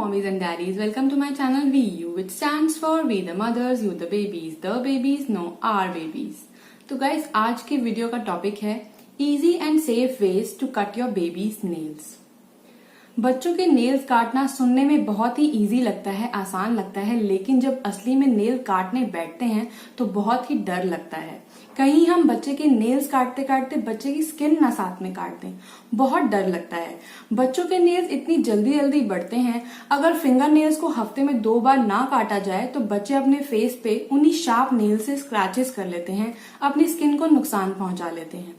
mommies and daddies, welcome to my channel VU, which stands for We the Mothers, You the Babies, The Babies Know Our Babies. तो guys, आज के video का topic है Easy and Safe Ways to Cut Your Baby's Nails. बच्चों के nails काटना सुनने में बहुत ही इजी लगता है, आसान लगता है, लेकिन जब असली में नेल काटने बैठते हैं तो बहुत ही डर लगता है। कहीं हम बच्चे के नेल्स काटते काटते बच्चे की स्किन ना साथ में काट दें, बहुत डर लगता है। बच्चों के नेल्स इतनी जल्दी जल्दी बढ़ते हैं, अगर फिंगर नेल्स को हफ्ते में 2 बार ना काटा जाए तो बच्चे अपने फेस पे उन्हीं शार्प नेल से स्क्रैचेस कर लेते हैं, अपनी स्किन को नुकसान पहुंचा लेते हैं।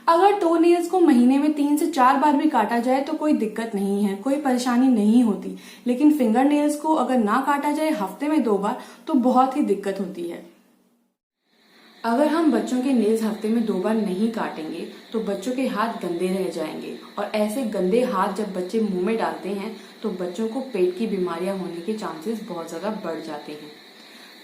अगर टो नेल्स को महीने में 3 से 4 बार भी काटा जाए तो कोई दिक्कत नहीं है, कोई परेशानी नहीं होती, लेकिन फिंगर नेल्स को अगर ना काटा जाए हफ्ते में 2 बार तो बहुत ही दिक्कत होती है। अगर हम बच्चों के नेल्स हफ्ते में 2 बार नहीं काटेंगे तो बच्चों के हाथ गंदे रह जाएंगे, और ऐसे गंदे हाथ जब बच्चे मुंह में डालते हैं तो बच्चों को पेट की बीमारियां होने के चांसेस बहुत ज्यादा बढ़ जाते हैं।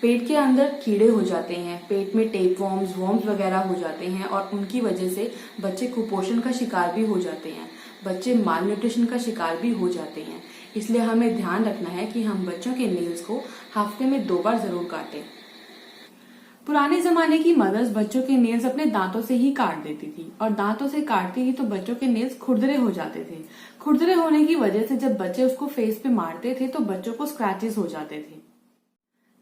पेट के अंदर कीड़े हो जाते हैं, पेट में टेपवर्म्स, वर्म्स वगैरह हो जाते हैं, और उनकी वजह से बच्चे कुपोषण का शिकार भी हो जाते हैं, बच्चे माल न्यूट्रिशन का शिकार भी हो जाते हैं। इसलिए हमें ध्यान रखना है कि हम बच्चों के नेल्स को हफ्ते में 2 बार जरूर काटें। पुराने जमाने की मदर्स बच्चों के नेल्स अपने दांतों से ही काट देती थी, और दांतों से काटती ही तो बच्चों के नेल्स खुरदरे हो जाते थे। खुरदरे होने की वजह से जब बच्चे उसको फेस पे मारते थे तो बच्चों को स्क्रैचेस हो जाते थे।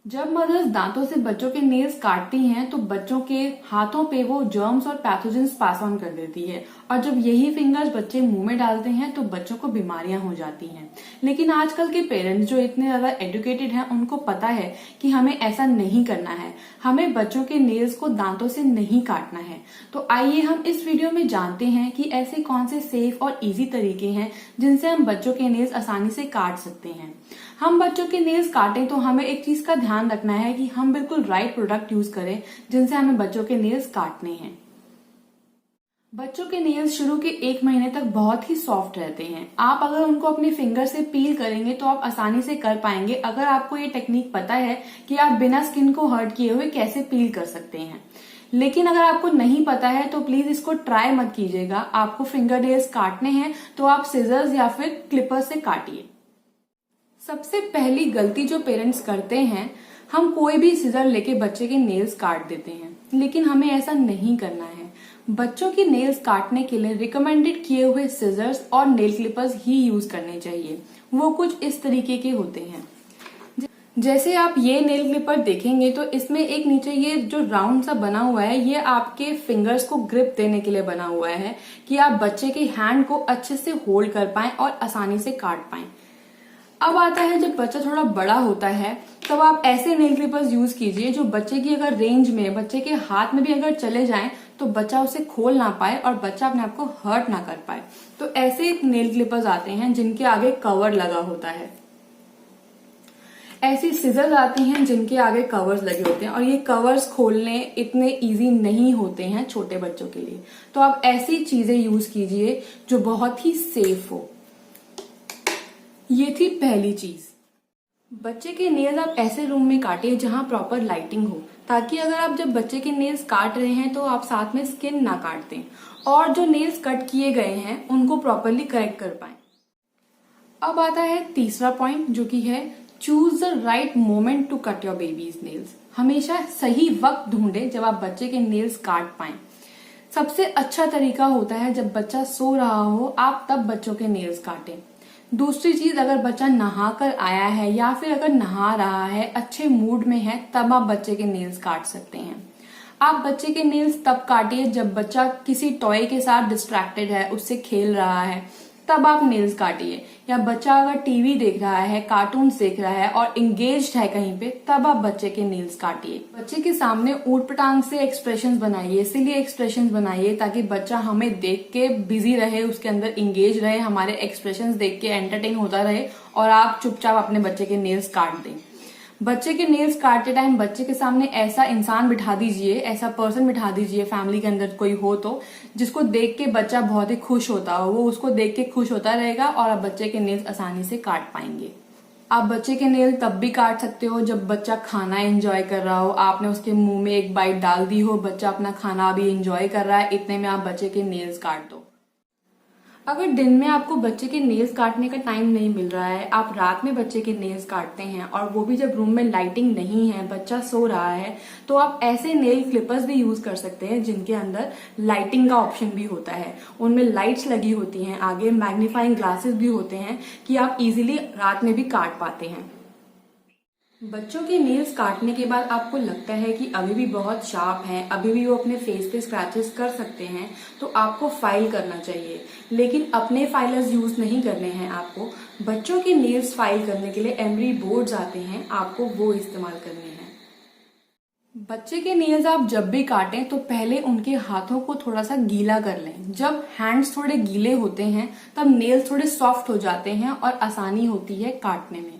जब मदर्स दांतों से बच्चों के नेल्स काटती हैं तो बच्चों के हाथों पे वो जर्म्स और पैथोजेंस पास ऑन कर देती है, और जब यही फिंगर्स बच्चे मुंह में डालते हैं तो बच्चों को बीमारियां हो जाती हैं। लेकिन आजकल के पेरेंट्स जो इतने ज्यादा एजुकेटेड हैं, उनको पता है कि हमें ऐसा नहीं करना है, हमें बच्चों के नेल्स को दांतों से नहीं काटना है। तो आइए हम इस वीडियो में जानते हैं कि ऐसे कौन से सेफ और इजी तरीके हैं जिनसे हम बच्चों के नेल्स आसानी से काट सकते हैं। हम बच्चों के नेल्स काटें तो हमें एक चीज का ध्यान रखना है कि हम बिल्कुल राइट प्रोडक्ट यूज करें जिनसे हमें बच्चों के नेल्स काटने हैं। बच्चों के नेल्स शुरू के 1 महीने तक बहुत ही सॉफ्ट रहते हैं। आप अगर उनको अपने फिंगर से पील करेंगे तो आप आसानी से कर पाएंगे, अगर आपको ये टेक्निक पता है कि आप बिना स्किन को हर्ट किए हुए कैसे पील कर सकते हैं। लेकिन अगर आपको नहीं पता है तो प्लीज इसको ट्राई मत कीजिएगा। आपको फिंगर नेल्स काटने हैं तो आप सिजर्स या फिर क्लिपर से काटिए। सबसे पहली गलती जो पेरेंट्स करते हैं, हम कोई भी सिजर लेके बच्चे के नेल्स काट देते हैं, लेकिन हमें ऐसा नहीं करना है। बच्चों की नेल्स काटने के लिए रिकमेंडेड किए हुए सिजर्स और नेल क्लिपर्स ही यूज करने चाहिए। वो कुछ इस तरीके के होते हैं, जैसे आप ये नेल क्लिपर देखेंगे तो इसमें एक नीचे ये जो राउंड सा बना हुआ है, ये आपके फिंगर्स को ग्रिप देने के लिए बना हुआ है कि आप बच्चे के हैंड को अच्छे से होल्ड कर पाएं और आसानी से काट पाएं। अब आता है जब बच्चा थोड़ा बड़ा होता है तब आप ऐसे नेल क्लिपर्स यूज कीजिए जो बच्चे की अगर रेंज में, बच्चे के हाथ में भी अगर चले जाएं तो बच्चा उसे खोल ना पाए और बच्चा अपने आप को हर्ट ना कर पाए। तो ऐसे नेल क्लिपर्स आते हैं जिनके आगे कवर लगा होता है, ऐसी सिजर्स आती हैं जिनके आगे कवर्स लगे होते हैं, और ये कवर्स खोलने इतने इजी नहीं होते हैं छोटे बच्चों के लिए। तो आप ऐसी चीजें यूज कीजिए जो बहुत ही सेफ हो। ये थी पहली चीज। बच्चे के नेल्स आप ऐसे रूम में काटिए जहां प्रॉपर लाइटिंग हो, ताकि अगर आप जब बच्चे के नेल्स काट रहे हैं तो आप साथ में स्किन ना काट दें, और जो नेल्स कट किए गए हैं उनको प्रॉपरली करेक्ट कर पाए। अब आता है तीसरा पॉइंट, जो कि है choose the right moment to cut your babies nails. हमेशा सही वक्त ढूंढे जब आप बच्चे के नेल्स काट पाए। सबसे अच्छा तरीका होता है जब बच्चा सो रहा हो, आप तब बच्चों के नेल्स काटें। दूसरी चीज, अगर बच्चा नहा कर आया है या फिर अगर नहा रहा है, अच्छे मूड में है, तब आप बच्चे के नेल्स काट सकते हैं। आप बच्चे के नेल्स तब काटिए जब बच्चा किसी टॉय के साथ डिस्ट्रैक्टेड है, उससे खेल रहा है, तब आप नेल्स काटिए। या बच्चा अगर टीवी देख रहा है, कार्टून्स देख रहा है और एंगेज्ड है कहीं पे, तब आप बच्चे के नेल्स काटिए। बच्चे के सामने ऊट पटांग से एक्सप्रेशंस बनाइए, इसीलिए एक्सप्रेशंस बनाइए ताकि बच्चा हमें देख के बिजी रहे, उसके अंदर एंगेज रहे, हमारे एक्सप्रेशंस देख के एंटरटेन होता रहे, और आप चुपचाप अपने बच्चे के नेल्स काट दें। बच्चे के नेल्स काटते टाइम बच्चे के सामने ऐसा इंसान बिठा दीजिए, ऐसा पर्सन बिठा दीजिए, फैमिली के अंदर कोई हो तो, जिसको देख के बच्चा बहुत ही खुश होता हो। वो उसको देख के खुश होता रहेगा और आप बच्चे के नेल्स आसानी से काट पाएंगे। आप बच्चे के नेल तब भी काट सकते हो जब बच्चा खाना एंजॉय कर रहा हो, आपने उसके मुंह में एक बाइट डाल दी हो, बच्चा अपना खाना भी एंजॉय कर रहा है, इतने में आप बच्चे के नेल्स काट दो। अगर दिन में आपको बच्चे के नेल्स काटने का टाइम नहीं मिल रहा है, आप रात में बच्चे के नेल्स काटते हैं और वो भी जब रूम में लाइटिंग नहीं है, बच्चा सो रहा है, तो आप ऐसे नेल क्लिपर्स भी यूज कर सकते हैं जिनके अंदर लाइटिंग का ऑप्शन भी होता है। उनमें लाइट्स लगी होती हैं, आगे मैग्नीफाइंग ग्लासेस भी होते हैं कि आप इजीली रात में भी काट पाते हैं। बच्चों के नेल्स काटने के बाद आपको लगता है कि अभी भी बहुत शार्प हैं, अभी भी वो अपने फेस पे स्क्रैचेस कर सकते हैं, तो आपको फाइल करना चाहिए। लेकिन अपने फाइलर्स यूज नहीं करने हैं आपको। बच्चों के नेल्स फाइल करने के लिए एमरी बोर्ड्स आते हैं, आपको वो इस्तेमाल करने हैं। बच्चे के नेल्स आप जब भी काटें तो पहले उनके हाथों को थोड़ा सा गीला कर लें। जब हैंड्स थोड़े गीले होते हैं तब नेल्स थोड़े सॉफ्ट हो जाते हैं और आसानी होती है काटने में।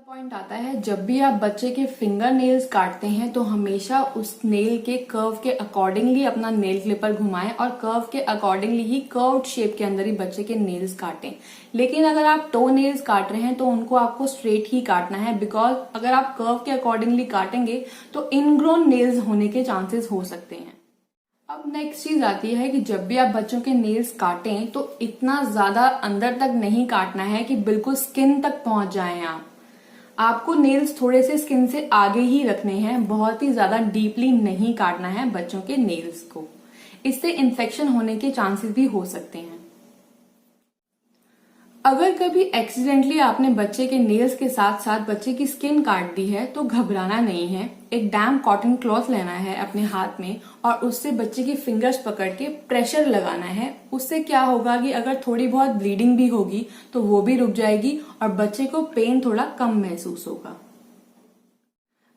पॉइंट आता है, जब भी आप बच्चे के फिंगर नेल्स काटते हैं तो हमेशा उस नेल के कर्व के अकॉर्डिंगली अपना नेल क्लिपर घुमाएं और कर्व के अकॉर्डिंगली ही कर्व्ड शेप के अंदर ही बच्चे के नेल्स काटें। लेकिन अगर आप टो नेल्स काट रहे हैं तो उनको आपको स्ट्रेट ही काटना है, बिकॉज अगर आप कर्व के अकॉर्डिंगली काटेंगे तो इनग्रोन नेल्स होने के चांसेस हो सकते हैं। अब नेक्स्ट चीज आती है कि जब भी आप बच्चों के नेल्स काटें तो इतना ज्यादा अंदर तक नहीं काटना है कि बिल्कुल स्किन तक पहुंच जाएं आपको नेल्स थोड़े से स्किन से आगे ही रखने हैं, बहुत ही ज्यादा डीपली नहीं काटना है बच्चों के नेल्स को। इससे इन्फेक्शन होने के चांसेस भी हो सकते हैं। अगर कभी एक्सीडेंटली आपने बच्चे के नेल्स के साथ साथ बच्चे की स्किन काट दी है तो घबराना नहीं है। एक डैम्प कॉटन क्लॉथ लेना है अपने हाथ में और उससे बच्चे की फिंगर्स पकड़ के प्रेशर लगाना है। उससे क्या होगा कि अगर थोड़ी बहुत ब्लीडिंग भी होगी तो वो भी रुक जाएगी और बच्चे को पेन थोड़ा कम महसूस होगा।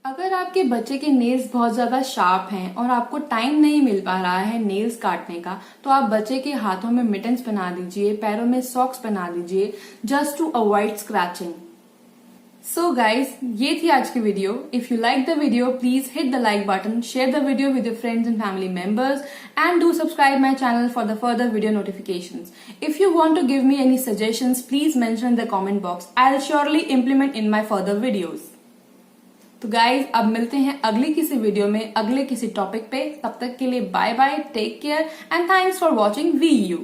अगर आपके बच्चे के नेल्स बहुत ज्यादा शार्प हैं और आपको टाइम नहीं मिल पा रहा है नेल्स काटने का, तो आप बच्चे के हाथों में मिटन्स पहना दीजिए, पैरों में सॉक्स पहना दीजिए, just to avoid scratching. So guys, ये थी आज की video. If you like the video please hit the like button, share the video with your friends and family members, and do subscribe my channel for the further video notifications. If you want to give me any suggestions, please mention in the comment box. I'll surely implement in my further videos. तो guys, अब मिलते हैं अगली किसी video में अगले किसी topic पे। तब तक के लिए bye bye, take care and thanks for watching VU।